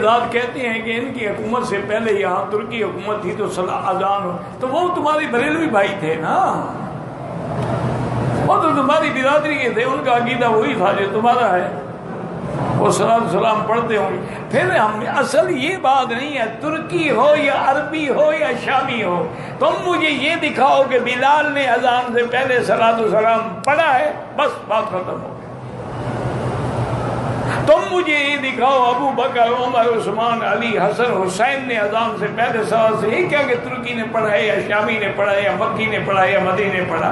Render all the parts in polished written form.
حضرات کہتے ہیں کہ ان کی حکومت سے پہلے یہاں ترکی حکومت تھی تو اذان ہو، تو وہ تمہارے بریلوی بھائی تھے نا، وہ تو تمہاری برادری کے تھے، ان کا عقیدہ وہی تھا جو تمہارا ہے، وہ صلاۃ السلام پڑھتے ہوں گے۔ پھر ہم اصل یہ بات نہیں ہے ترکی ہو یا عربی ہو یا شامی ہو، تم مجھے یہ دکھاؤ کہ بلال نے اذان سے پہلے صلاۃ السلام پڑھا ہے، بس بات ختم ہو۔ تم مجھے یہ دکھاؤ ابو بکر، عمر، عثمان، علی، حسن، حسین نے اذان سے پہلے صلاۃ سے، یہ کیا کہ ترکی نے پڑھا ہے یا شامی نے پڑھا ہے یا مکی نے پڑھا ہے یا مدنی نے پڑھا،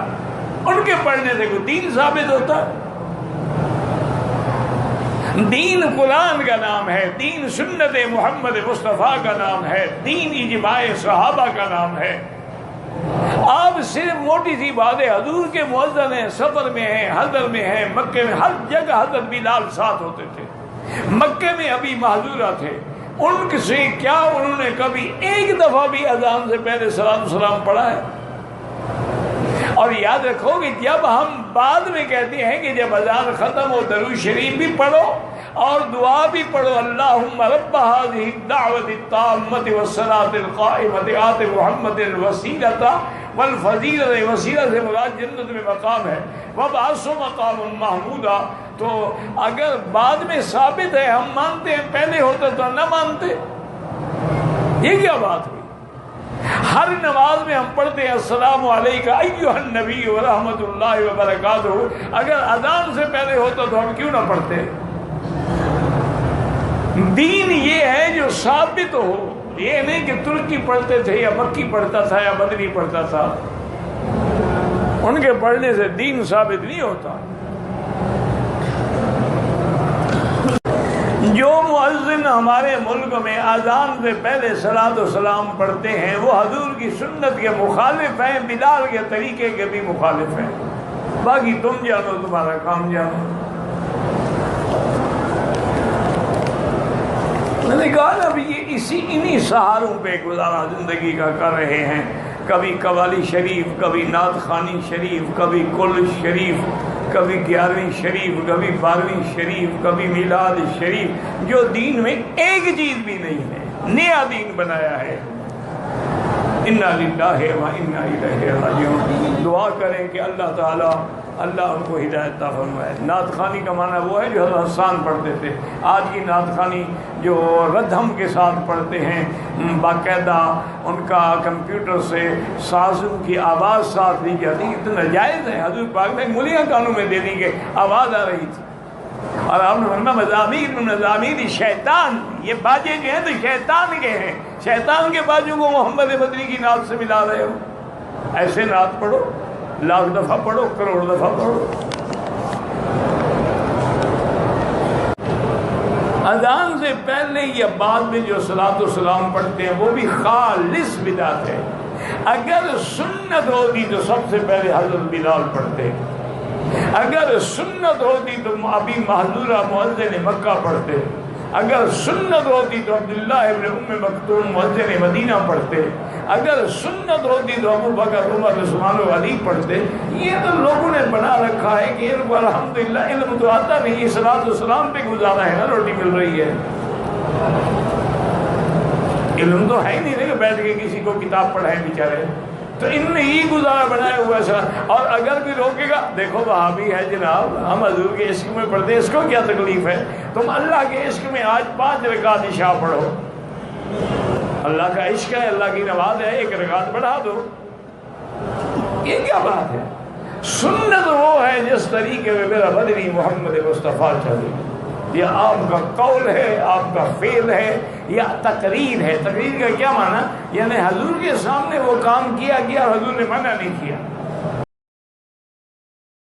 ان کے پڑھنے سے کوئی دین ثابت ہوتا ہے؟ دین قرآن کا نام ہے، دین سنت محمد مصطفیٰ کا نام ہے، دین اجماع صحابہ کا نام ہے۔ آپ صرف موٹی سی بات ہے، حضور کے مؤذن ہیں، سفر میں ہیں، حضر میں ہیں، مکے میں، ہر جگہ حضرت بلال ساتھ ہوتے تھے۔ مکے میں ابھی معذورہ تھے، ان سے کیا انہوں نے کبھی ایک دفعہ بھی اذان سے پہلے صلاۃ السلام پڑھا ہے؟ اور یاد رکھو کہ جب ہم بعد میں کہتے ہیں کہ جب اذان ختم ہو درود شریف بھی پڑھو اور دعا بھی پڑھو، اللہم رب هذه الدعوة التامة والصلاة القائمة آت محمد الوسیلۃ والفضیلۃ، وسیلہ سے مراد جنت میں مقام ہے، وابعثہ مقاما محمودا۔ تو اگر بعد میں ثابت ہے ہم مانتے ہیں، پہلے ہوتا تو نہ مانتے، یہ کیا بات ہوئی؟ ہر نماز میں ہم پڑھتے ہیں السلام علیکہ ایھا النبی ورحمۃ اللہ وبرکاتہ، اگر اذان سے پہلے ہوتا تو ہم کیوں نہ پڑھتے؟ دین یہ ہے جو ثابت ہو، یہ نہیں کہ ترکی پڑھتے تھے یا مکی پڑھتا تھا یا مدنی پڑھتا تھا، ان کے پڑھنے سے دین ثابت نہیں ہوتا۔ جو مؤذن ہمارے ملک میں اذان سے پہلے صلاۃ السلام پڑھتے ہیں وہ حضور کی سنت کے مخالف ہیں، بلال کے طریقے کے بھی مخالف ہیں۔ باقی تم جانو، تمہارا کام جانو۔ میں نے کہا نا ابھی یہ انہی سہاروں پہ گزارا زندگی کا کر رہے ہیں، کبھی قوالی شریف، کبھی نعت خوانی شریف، کبھی کل شریف، کبھی 11ویں شریف، کبھی 12ویں شریف، کبھی میلاد شریف، جو دین میں ایک چیز بھی نہیں ہے، نیا دین بنایا ہے۔ انا للہ و انا الیہ راجعون۔ دعا کریں کہ اللہ تعالی ان کو ہدایت عطا فرمائے۔ نعت خوانی کا معنی وہ ہے جو حضرت حسان پڑھتے تھے، آج کی نعت خوانی جو ردھم کے ساتھ پڑھتے ہیں، باقاعدہ ان کا کمپیوٹر سے سازوں کی آواز ساتھ لی جاتی، اتنا جائز ہے۔ حضور پاک نے ملیاں کانوں میں دے دی کہ آواز آ رہی تھی، اور آپ نے فرمایا مزامیر شیطان، یہ باجے جو ہیں تو شیطان کے ہیں، شیطان کے باجوں کو محمد مدنی کی نعت سے ملا رہے ہو۔ ایسے نعت پڑھو، لاکھ دفعہ پڑھو، کروڑ دفعہ پڑھو۔ اذان سے پہلے یا بعد میں جو صلاۃ السلام پڑھتے ہیں وہ بھی خالص بدعت ہے۔ اگر سنت ہوتی تو سب سے پہلے حضرت بلال پڑھتے، اگر سنت ہوتی تو ابھی محذورہ مؤذن مکہ پڑھتے، اگر سنت ہوتی تو عبداللہ ابن ام مکتوم مؤذن مدینہ پڑھتے، اگر سنت ہوتی تو ابو بکر، عمر، عثمان و علی پڑھتے۔ یہ تو لوگوں نے بنا رکھا ہے کہ ان کو الحمدللہ علم تو آتا نہیں، یہ صلاۃ السلام پہ گزارا ہے نا، روٹی مل رہی ہے، علم تو ہے ہی نہیں کہ بیٹھ کے کسی کو کتاب پڑھائیں بیچارے، تو ان نے یہ گزارا بنایا ہوا ہے۔ اور اگر بھی روکے گا، دیکھو وہابی ہے جناب، ہم حضور کے عشق میں پڑھتے ہیں، اس کو کیا تکلیف ہے؟ تم اللہ کے عشق میں آج 5 رکعت عشاء پڑھو، اللہ کا عشق ہے، اللہ کی نماز ہے، 1 رکعت بڑھا دو، یہ کیا بات ہے؟ سنت وہ ہے جس طریقے میں میرا بدنی محمد مصطفیٰ چلے، یہ آپ کا قول ہے، آپ کا فعل ہے یا تقریر ہے۔ تقریر کا کیا معنی؟ یعنی حضور کے سامنے وہ کام کیا گیا، حضور نے منع نہیں کیا۔